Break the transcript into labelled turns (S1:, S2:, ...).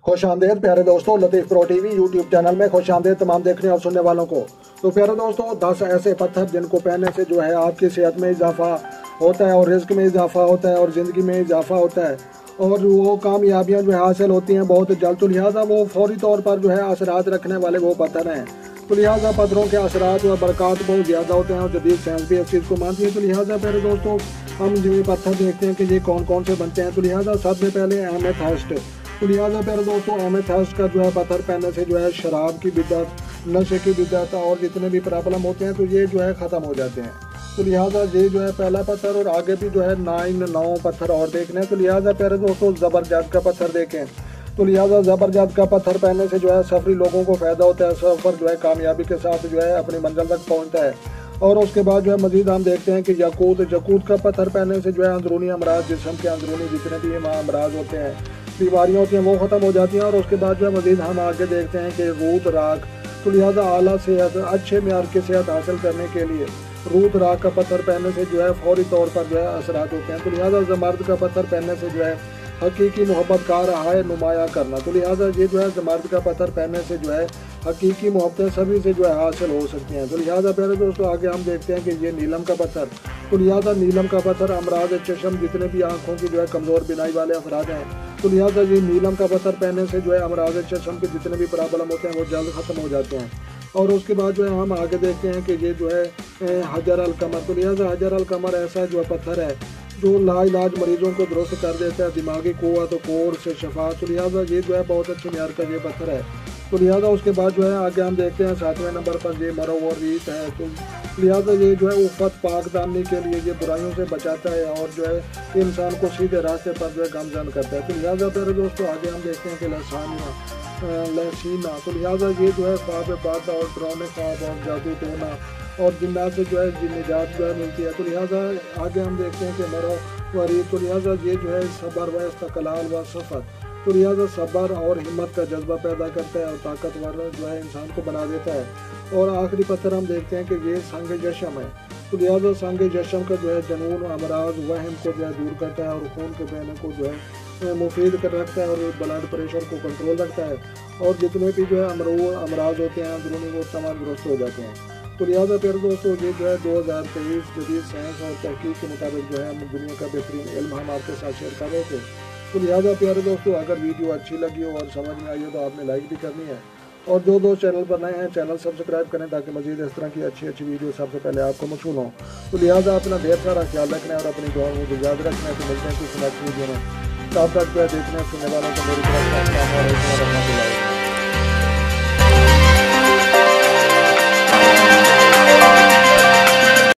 S1: खुश आमदेद प्यारे दोस्तों, लतीफ़ प्रो टीवी यूट्यूब चैनल में खुश आमदेद तमाम देखने और सुनने वालों को। तो प्यारे दोस्तों, 10 ऐसे पत्थर जिनको पहनने से जो है आपकी सेहत में इजाफा होता है और रिस्क में इजाफा होता है और ज़िंदगी में इजाफा होता है और वो कामयाबियाँ जो है हासिल होती हैं बहुत जल्द। तो लिहाजा वो फौरी तौर पर जो है असरात रखने वाले वो पत्थर हैं। तो लिहाजा पत्थरों के असरात और बरक़ात बहुत ज़्यादा होते हैं और जदीद साइंस भी इस चीज़ को मानती है। तो लिहाजा प्यारे दोस्तों, हम जो पत्थर देखते हैं कि ये कौन कौन से बनते हैं। तो लिहाजा सबसे पहले एमेथिस्ट। तो लिहाजा प्यारे दोस्तों, एमेथिस्ट का जो है पत्थर पहनने से जो है शराब की बिद्दत, नशे की बिद्दत और जितने भी प्रॉब्लम होते हैं तो ये जो है ख़त्म हो जाते हैं। तो लिहाजा ये जो है पहला पत्थर और आगे भी जो है 9 पत्थर और देखने हैं। तो लिहाजा प्यारे दोस्तों, ज़बरदस्त का पत्थर देखें। तो लिहाजा ज़बरदस्त का पत्थर पहनने से जो है सफरी लोगों को फ़ायदा होता है, सफ़र जो है कामयाबी के साथ जो है अपनी मंजिल तक पहुँचता है। और उसके बाद जो है मज़ीद हम देखते हैं कि यकूत का पत्थर पहनने से जो है अंदरूनी अमराज, जिस्म के अंदरूनी जितने भी अमराज होते हैं, बीमारियाँ होती हैं, वो ख़त्म हो जाती हैं। और उसके बाद जो है मज़ीद हम आगे देखते हैं कि रूद राख। तो लिहाजा आला सेहत, अच्छे मेयार की सेहत हासिल करने के लिए रूद राख का पत्थर पहनने से जो है फौरी तौर पर जो है असरात होते हैं। तो लिहाजा ज़मर्द का पत्थर पहनने से जो है हकीकी मोहब्बत का राह नुमाया करना। तो लिहाजा ये जो है ज़मर्द का पत्थर पहनने से जो है हकीकी मोहब्बतें सभी से जो है हासिल हो सकती हैं। तो लिहाजा प्यारे दोस्तों, आगे हम देखते हैं कि ये नीलम का पत्थर। तो लिहाजा नीलम का पत्थर अमराज चशम, जितने भी आँखों की जो है कमज़ोर बिनाई वाले अफराद हैं, तो लिहाजा ये नीलम का पत्थर पहनने से जो है अमराज चशम के जितने भी प्रॉब्लम होते हैं वो जल्द ख़त्म हो जाते हैं। और उसके बाद जो है हम आगे देखते हैं कि ये जो है हजर अल कमर। तो लिहाजा हजर अल कमर ऐसा जो पत्थर है जो लाइलाज मरीजों को दुरुस्त कर देता है, दिमागी क़ुव्वत और कोर से शफा। तो लिहाजा ये जो है बहुत अच्छे मेयार का ये पत्थर है। तो लिहाजा उसके बाद जो है आगे हम देखते हैं 7वें नंबर पर ये मरो और रीत है। तो लिहाजा ये जो है उफ़त पाकदानी के लिए ये बुराइयों से बचाता है और जो है इंसान को सीधे रास्ते पर जो है गामजन करता है। तो लिहाजा प्यारे दोस्तों, आगे हम देखते हैं कि लहसीना। तो लिहाजा ये जो है ख्वाब बात और डरावने ख्वाब और जादू टोना और जिन्नात से जो है निजात जो है मिलती है। तो लिहाजा आगे हम देखते हैं कि मरो वरीद। तो लिहाजा ये जो है सब्र व इस्तक़लाल व सफ़र। तो लिहाजा सब्र और हिम्मत का जज्बा पैदा करता है और ताकतवर जो है इंसान को बना देता है। और आखिरी पत्थर हम देखते हैं कि ये संग जशम है। तो लिहाजा संग जशम का जो है जुनून, अमराज, वहम को जो है दूर करता है और खून के बहने को जो है मुफीद कर रखता है और ब्लड प्रेशर को कंट्रोल रखता है और जितने भी जो है अमराज होते हैं अंदरूनी वो तमाम दुरुस्त हो जाते हैं। तो लिहाजा प्यारे दोस्तों, ये जो है 2023 जदीद साइंस और तहकीक के मुताबिक जो है हम दुनिया का बेहतरीन इल्म हम आपके साथ शेयर कर रहे थे। तो लिहाजा प्यारे दोस्तों, अगर वीडियो अच्छी लगी हो और समझ में आई हो तो आपने लाइक भी करनी है और जो दोस्त चैनल पर नए हैं चैनल सब्सक्राइब करें ताकि मज़ीद इस तरह की अच्छी वीडियो सबसे पहले आपको मौसूल हों। तो लिहाजा अपना ढेर सारा ख्याल रखना है और अपनी दुआओं को याद रखना है। तो मिलते हैं कुछ नेक्स्ट वीडियो में। तब तक जो है देखने सुनने वालों को मेरी तरफ से